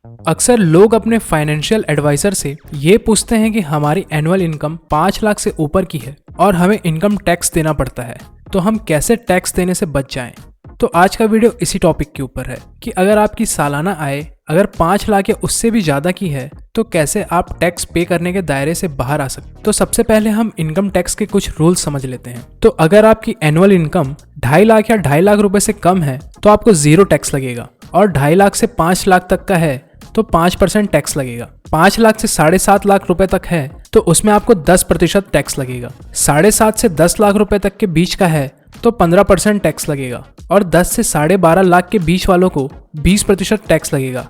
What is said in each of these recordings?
अक्सर लोग अपने फाइनेंशियल एडवाइजर से ये पूछते हैं कि हमारी एनुअल इनकम 5 लाख से ऊपर की है और हमें इनकम टैक्स देना पड़ता है, तो हम कैसे टैक्स देने से बच जाएं। तो आज का वीडियो इसी टॉपिक के ऊपर है कि अगर आपकी सालाना आय अगर 5 लाख या उससे भी ज़्यादा की है तो कैसे आप टैक्स पे करने के दायरे से बाहर आ सकते। तो सबसे पहले हम इनकम टैक्स के कुछ रूल्स समझ लेते हैं। तो अगर आपकी एनुअल इनकम 2.5 लाख या 2.5 लाख रुपए से कम है तो आपको 0 टैक्स लगेगा, और 2.5 लाख से 5 लाख तक का है तो 5% टैक्स लगेगा। 5 लाख से 7.5 लाख रुपए तक है तो उसमें आपको 10% टैक्स लगेगा। 7.5 से 10 लाख रुपए तक के बीच का है तो 15% टैक्स लगेगा, और 10 से 12.5 लाख के बीच वालों को 20% टैक्स लगेगा।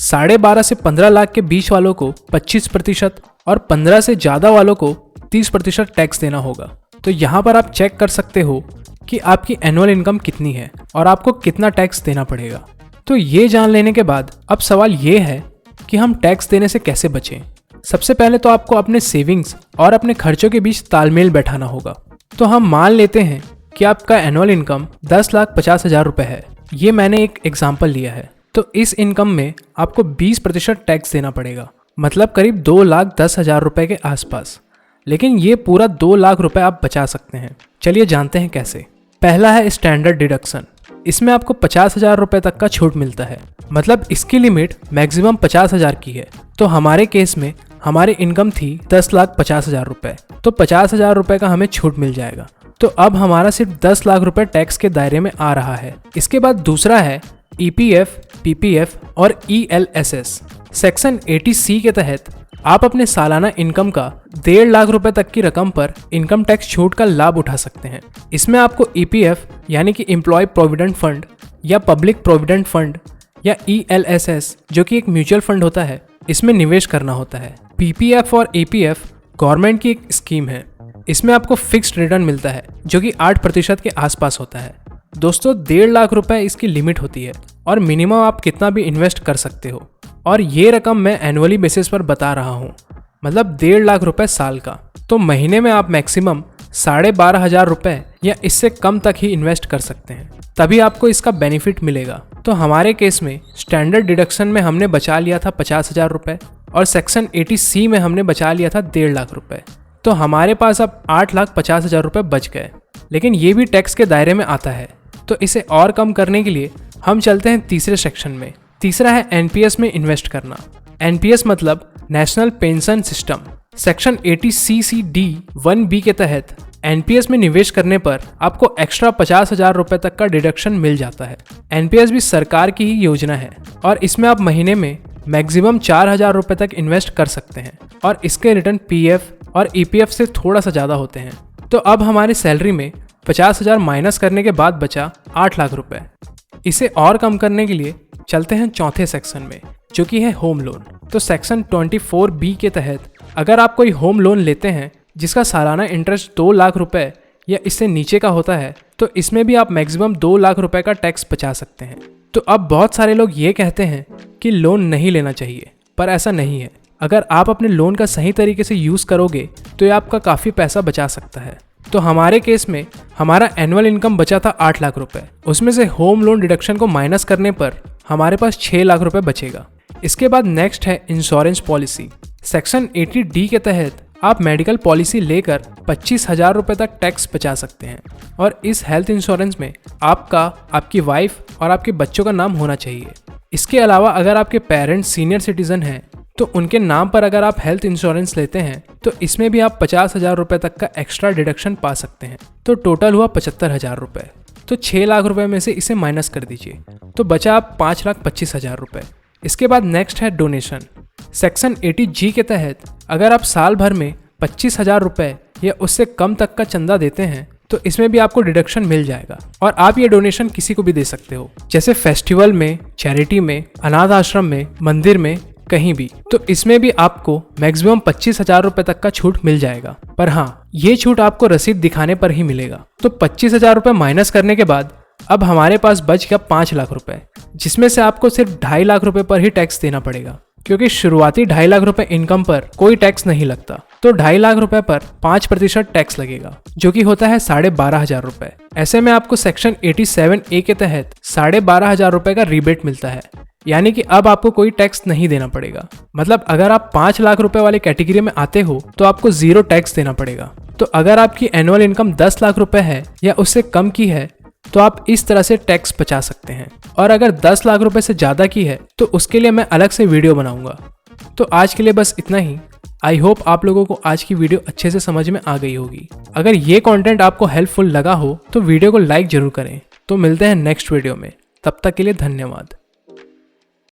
12.5 से 15 लाख के बीच वालों को 25% और 15 से ज़्यादा वालों को 30% टैक्स देना होगा। तो यहाँ पर आप चेक कर सकते हो कि आपकी एनुअल इनकम कितनी है और आपको कितना टैक्स देना पड़ेगा। तो ये जान लेने के बाद अब सवाल ये है कि हम टैक्स देने से कैसे बचें। सबसे पहले तो आपको अपने सेविंग्स और अपने खर्चों के बीच तालमेल बैठाना होगा। तो हम मान लेते हैं कि आपका एनुअल इनकम 10,50,000 रुपये है। ये मैंने एक एग्जाम्पल लिया है। तो इस इनकम में आपको 20% टैक्स देना पड़ेगा, मतलब करीब 2,10,000 रुपये के आसपास। लेकिन ये पूरा 2 लाख रुपए आप बचा सकते हैं। चलिए जानते हैं कैसे। पहला है स्टैंडर्ड डिडक्शन। इसमें आपको 50,000 रुपये तक का छूट मिलता है, मतलब इसकी लिमिट मैक्सिमम 50,000 की है। तो हमारे केस में हमारी इनकम थी 10,50,000 रुपये, तो 50,000 रुपये का हमें छूट मिल जाएगा। तो अब हमारा सिर्फ 10 लाख रुपए टैक्स के दायरे में आ रहा है। इसके बाद दूसरा है EPF, PPF और ELSS। सेक्शन 80C के तहत आप अपने सालाना इनकम का 1.5 लाख रुपए तक की रकम पर इनकम टैक्स छूट का लाभ उठा सकते हैं। इसमें आपको EPF यानी कि एम्प्लॉय प्रोविडेंट फंड या पब्लिक प्रोविडेंट फंड या ELSS जो कि एक म्यूचुअल फंड होता है, इसमें निवेश करना होता है। PPF और EPF गवर्नमेंट की एक स्कीम है। इसमें आपको फिक्स्ड रिटर्न मिलता है जो कि 8% के आसपास होता है। दोस्तों 1.5 लाख रुपए इसकी लिमिट होती है और मिनिमम आप कितना भी इन्वेस्ट कर सकते हो, और ये रकम मैं एनुअली बेसिस पर बता रहा हूँ, मतलब 1.5 लाख रुपए साल का। तो महीने में आप मैक्सिमम 12,500 रुपए या इससे कम तक ही इन्वेस्ट कर सकते हैं, तभी आपको इसका बेनिफिट मिलेगा। तो हमारे केस में स्टैंडर्ड डिडक्शन में हमने बचा लिया था 50,000 रुपये और सेक्शन 80C में हमने बचा लिया था 1.5 लाख रुपये। तो हमारे पास अब 8,50,000 रुपये बच गए, लेकिन ये भी टैक्स के दायरे में आता है। तो इसे और कम करने के लिए हम चलते हैं तीसरे सेक्शन में। तीसरा है NPS में इन्वेस्ट करना। NPS मतलब national pension system. Section 80CCD1B के तहत NPS में निवेश करने पर आपको एक्स्ट्रा 50,000 रुपये तक का डिडक्शन मिल जाता है। NPS भी सरकार की ही योजना है और इसमें आप महीने में मैक्सिमम 4,000 रुपये तक इन्वेस्ट कर सकते हैं, और इसके रिटर्न PF और EPF से थोड़ा सा ज़्यादा होते हैं। तो अब हमारी सैलरी में 50,000 माइनस करने के बाद बचा 8 लाख रुपए। इसे और कम करने के लिए चलते हैं चौथे सेक्शन में, जो कि है होम लोन। तो सेक्शन 24B के तहत अगर आप कोई होम लोन लेते हैं जिसका सालाना इंटरेस्ट 2 लाख रुपए या इससे नीचे का होता है, तो इसमें भी आप मैक्सिमम 2 लाख रुपए का टैक्स बचा सकते हैं। तो अब बहुत सारे लोग ये कहते हैं कि लोन नहीं लेना चाहिए, पर ऐसा नहीं है। अगर आप अपने लोन का सही तरीके से यूज़ करोगे तो ये आपका काफ़ी पैसा बचा सकता है। तो हमारे केस में हमारा एनुअल इनकम बचा था 8 लाख रुपए। उसमें से होम लोन डिडक्शन को माइनस करने पर हमारे पास 6 लाख रुपए बचेगा। इसके बाद नेक्स्ट है इंश्योरेंस पॉलिसी। सेक्शन 80D के तहत आप मेडिकल पॉलिसी लेकर 25,000 रुपये तक टैक्स बचा सकते हैं, और इस हेल्थ इंश्योरेंस में आपका, आपकी वाइफ और आपके बच्चों का नाम होना चाहिए। इसके अलावा अगर आपके पेरेंट्स सीनियर सिटीजन हैं तो उनके नाम पर अगर आप हेल्थ इंश्योरेंस लेते हैं तो इसमें भी आप 50,000 रुपये तक का एक्स्ट्रा डिडक्शन पा सकते हैं। तो टोटल हुआ 75,000 रुपये। तो 6 लाख रुपए में से इसे माइनस कर दीजिए, तो बचा आप 5,25,000 रुपये। इसके बाद नेक्स्ट है डोनेशन। सेक्शन 80G के तहत अगर आप साल भर में 25,000 रुपये या उससे कम तक का चंदा देते हैं तो इसमें भी आपको डिडक्शन मिल जाएगा, और आप ये डोनेशन किसी को भी दे सकते हो, जैसे फेस्टिवल में, चैरिटी में, अनाथ आश्रम में, मंदिर में, कहीं भी। तो इसमें भी आपको मैक्सिमम 25,000 रुपये तक का छूट मिल जाएगा, पर हाँ, ये छूट आपको रसीद दिखाने पर ही मिलेगा। तो 25,000 रुपये माइनस करने के बाद अब हमारे पास बच गया 5 लाख रुपए, जिसमें से आपको सिर्फ 2.5 लाख रुपए पर ही टैक्स देना पड़ेगा। क्योंकि शुरुआती 2.5 लाख रुपए इनकम पर कोई टैक्स नहीं लगता, तो 2.5 लाख रुपए पर 5% टैक्स लगेगा, जो कि होता है 12,500 रुपए। ऐसे में आपको सेक्शन 87A के तहत 12,500 रुपए का रिबेट मिलता है, यानी कि अब आपको कोई टैक्स नहीं देना पड़ेगा। मतलब अगर आप 5 लाख रुपए वाली कैटेगरी में आते हो तो आपको 0 टैक्स देना पड़ेगा। तो अगर आपकी एनुअल इनकम 10 लाख रुपए है या उससे कम की है तो आप इस तरह से टैक्स बचा सकते हैं। और अगर 10 लाख रुपए से ज़्यादा की है तो उसके लिए मैं अलग से वीडियो बनाऊंगा। तो आज के लिए बस इतना ही। आई होप आप लोगों को आज की वीडियो अच्छे से समझ में आ गई होगी। अगर ये कंटेंट आपको हेल्पफुल लगा हो तो वीडियो को लाइक जरूर करें। तो मिलते हैं नेक्स्ट वीडियो में, तब तक के लिए धन्यवाद।